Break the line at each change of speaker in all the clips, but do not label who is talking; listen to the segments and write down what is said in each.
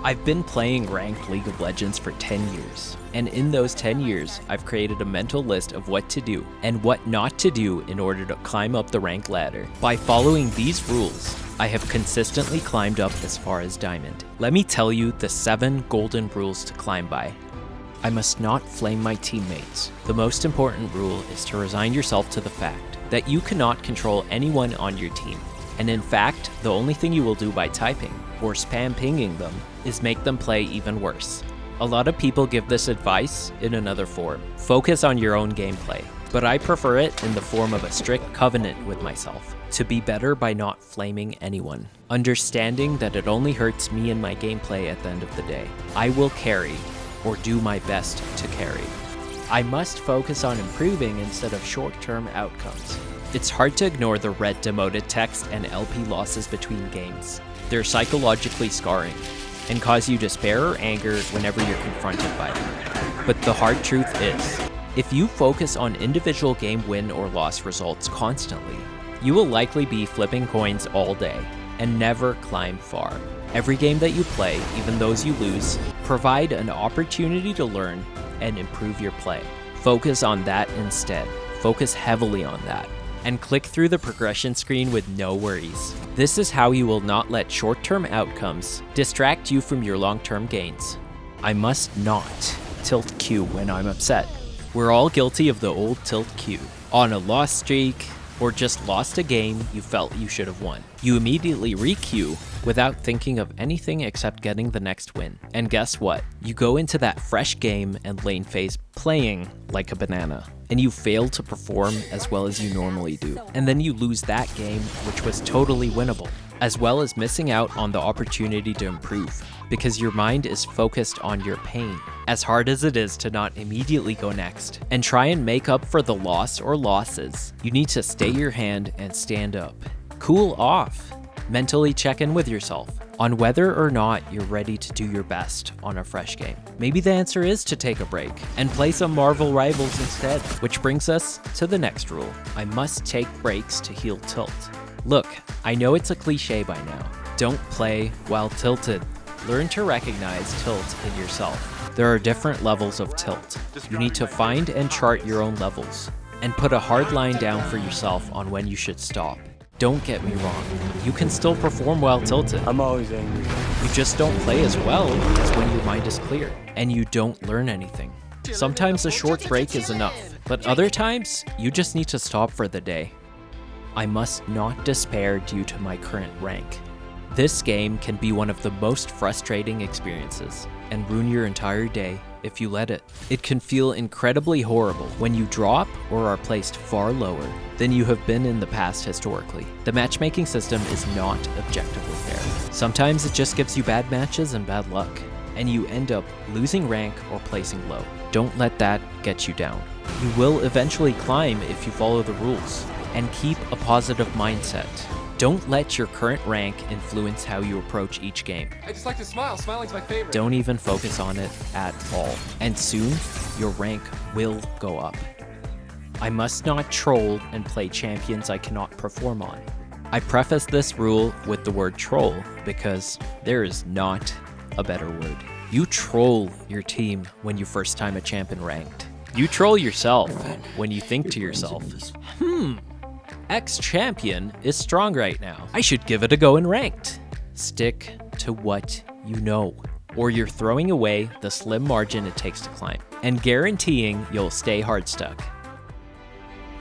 I've been playing ranked League of Legends for 10 years, and in those 10 years, I've created a mental list of what to do and what not to do in order to climb up the rank ladder. By following these rules, I have consistently climbed up as far as Diamond. Let me tell you the 7 golden rules to climb by. I must not flame my teammates. The most important rule is to resign yourself to the fact that you cannot control anyone on your team. And in fact, the only thing you will do by typing or spam pinging them is make them play even worse. A lot of people give this advice in another form. Focus on your own gameplay, but I prefer it in the form of a strict covenant with myself to be better by not flaming anyone. Understanding that it only hurts me and my gameplay at the end of the day. I will carry, or do my best to carry. I must focus on improving instead of short-term outcomes. It's hard to ignore the red demoted text and LP losses between games. They're psychologically scarring and cause you despair or anger whenever you're confronted by them. But the hard truth is, if you focus on individual game win or loss results constantly, you will likely be flipping coins all day and never climb far. Every game that you play, even those you lose, provide an opportunity to learn and improve your play. Focus on that instead. Focus heavily on that. And click through the progression screen with no worries. This is how you will not let short-term outcomes distract you from your long-term gains. I must not tilt Q when I'm upset. We're all guilty of the old tilt Q. On a loss streak, or just lost a game you felt you should have won. You immediately re-Q without thinking of anything except getting the next win. And guess what? You go into that fresh game and lane phase playing like a banana, and you fail to perform as well as you normally do. And then you lose that game, which was totally winnable, as well as missing out on the opportunity to improve, because your mind is focused on your pain. As hard as it is to not immediately go next and try and make up for the loss or losses, you need to stay your hand and stand up. Cool off. Mentally check in with yourself on whether or not you're ready to do your best on a fresh game. Maybe the answer is to take a break and play some Marvel Rivals instead, which brings us to the next rule. I must take breaks to heal tilt. Look, I know it's a cliche by now. Don't play while tilted. Learn to recognize tilt in yourself. There are different levels of tilt. You need to find and chart your own levels, and put a hard line down for yourself on when you should stop. Don't get me wrong, you can still perform while tilted.
I'm always angry.
You just don't play as well as when your mind is clear, and you don't learn anything. Sometimes a short break is enough, but other times, you just need to stop for the day. I must not despair due to my current rank. This game can be one of the most frustrating experiences and ruin your entire day if you let it. It can feel incredibly horrible when you drop or are placed far lower than you have been in the past historically. The matchmaking system is not objectively fair. Sometimes it just gives you bad matches and bad luck, and you end up losing rank or placing low. Don't let that get you down. You will eventually climb if you follow the rules and keep a positive mindset. Don't let your current rank influence how you approach each game.
I just like to smile. Smiling's my favorite.
Don't even focus on it at all. And soon, your rank will go up. I must not troll and play champions I cannot perform on. I preface this rule with the word troll because there is not a better word. You troll your team when you first time a champion ranked. You troll yourself when you think to yourself, X champion is strong right now. I should give it a go in ranked. Stick to what you know, or you're throwing away the slim margin it takes to climb, and guaranteeing you'll stay hard stuck.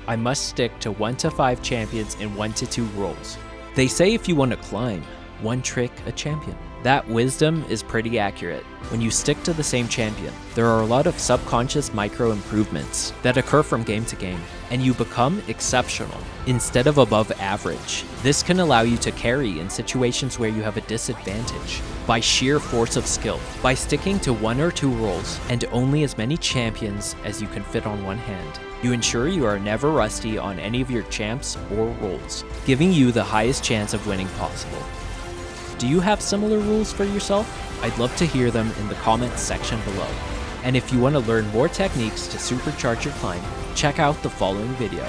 I must stick to 1 to 5 champions in 1 to 2 roles. They say if you want to climb, one trick a champion. That wisdom is pretty accurate. When you stick to the same champion, there are a lot of subconscious micro improvements that occur from game to game, and you become exceptional instead of above average. This can allow you to carry in situations where you have a disadvantage by sheer force of skill. By sticking to 1 or 2 roles and only as many champions as you can fit on one hand, you ensure you are never rusty on any of your champs or roles, giving you the highest chance of winning possible. Do you have similar rules for yourself? I'd love to hear them in the comments section below. And if you want to learn more techniques to supercharge your climb, check out the following video.